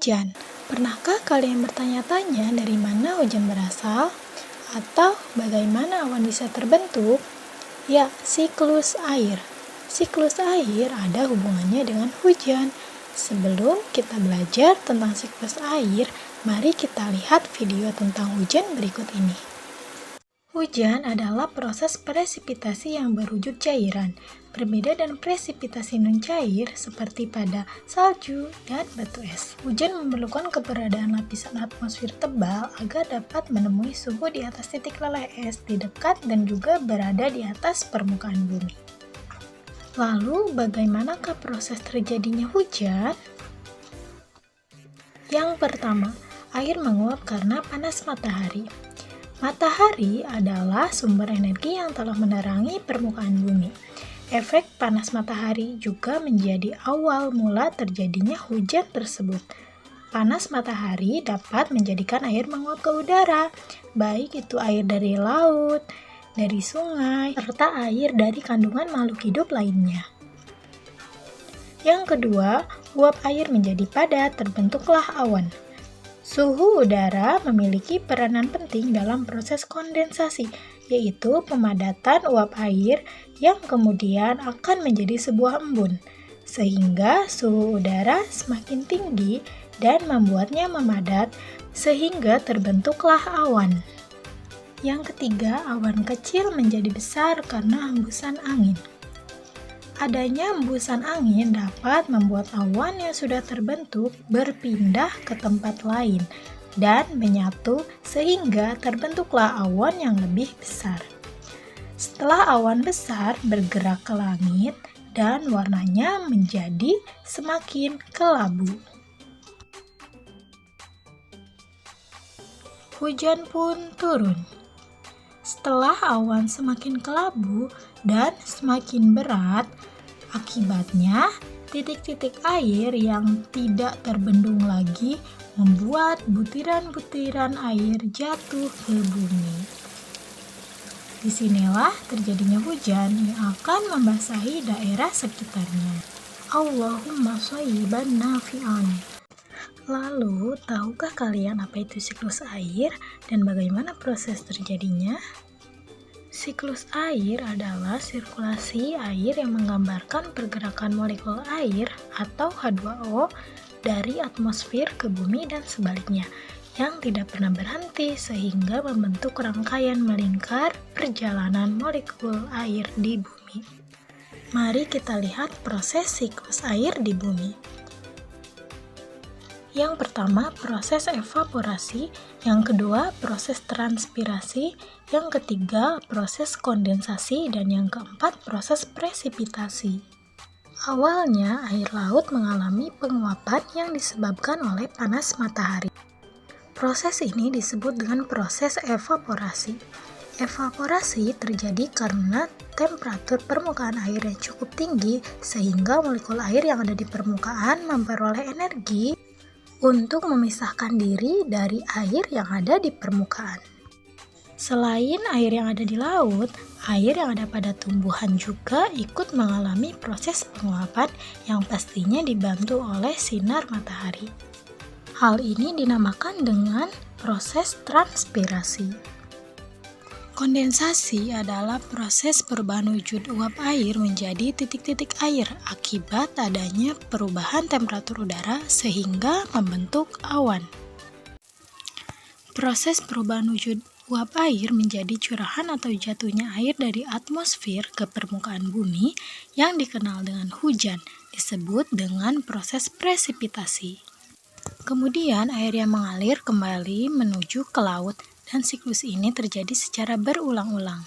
Hujan. Pernahkah kalian bertanya-tanya dari mana hujan berasal? Atau bagaimana awan bisa terbentuk? Ya, siklus air. Siklus air ada hubungannya dengan hujan. Sebelum kita belajar tentang siklus air, mari kita lihat video tentang hujan berikut ini. Hujan adalah proses presipitasi yang berwujud cairan, berbeda dengan presipitasi non-cair seperti pada salju dan batu es. Hujan memerlukan keberadaan lapisan atmosfer tebal agar dapat menemui suhu di atas titik leleh es di dekat dan juga berada di atas permukaan bumi. Lalu, bagaimanakah proses terjadinya hujan? Yang pertama, air menguap karena panas matahari. Matahari adalah sumber energi yang telah menerangi permukaan bumi. Efek panas matahari juga menjadi awal mula terjadinya hujan tersebut. Panas matahari dapat menjadikan air menguap ke udara, baik itu air dari laut, dari sungai, serta air dari kandungan makhluk hidup lainnya. Yang kedua, uap air menjadi padat, terbentuklah awan. Suhu udara memiliki peranan penting dalam proses kondensasi, yaitu pemadatan uap air yang kemudian akan menjadi sebuah embun, sehingga suhu udara semakin tinggi dan membuatnya memadat, sehingga terbentuklah awan. Yang ketiga, awan kecil menjadi besar karena hembusan angin. Adanya hembusan angin dapat membuat awan yang sudah terbentuk berpindah ke tempat lain dan menyatu sehingga terbentuklah awan yang lebih besar. Setelah awan besar bergerak ke langit dan warnanya menjadi semakin kelabu. Hujan pun turun. Setelah awan semakin kelabu dan semakin berat, akibatnya titik-titik air yang tidak terbendung lagi membuat butiran-butiran air jatuh ke bumi. Disinilah terjadinya hujan yang akan membasahi daerah sekitarnya. Allahumma shayyiban nafi'an. Lalu, tahukah kalian apa itu siklus air dan bagaimana proses terjadinya? Siklus air adalah sirkulasi air yang menggambarkan pergerakan molekul air atau H2O dari atmosfer ke bumi dan sebaliknya, yang tidak pernah berhenti sehingga membentuk rangkaian melingkar perjalanan molekul air di bumi. Mari kita lihat proses siklus air di bumi. Yang pertama, proses evaporasi. Yang kedua, proses transpirasi. Yang ketiga, proses kondensasi. Dan yang keempat, proses presipitasi. Awalnya, air laut mengalami penguapan yang disebabkan oleh panas matahari. Proses ini disebut dengan proses evaporasi. Evaporasi terjadi karena temperatur permukaan air yang cukup tinggi sehingga molekul air yang ada di permukaan memperoleh energi untuk memisahkan diri dari air yang ada di permukaan. Selain air yang ada di laut, air yang ada pada tumbuhan juga ikut mengalami proses penguapan yang pastinya dibantu oleh sinar matahari. Hal ini dinamakan dengan proses transpirasi. Kondensasi adalah proses perubahan wujud uap air menjadi titik-titik air akibat adanya perubahan temperatur udara sehingga membentuk awan. Proses perubahan wujud uap air menjadi curahan atau jatuhnya air dari atmosfer ke permukaan bumi yang dikenal dengan hujan, disebut dengan proses presipitasi. Kemudian air yang mengalir kembali menuju ke laut dan siklus ini terjadi secara berulang-ulang.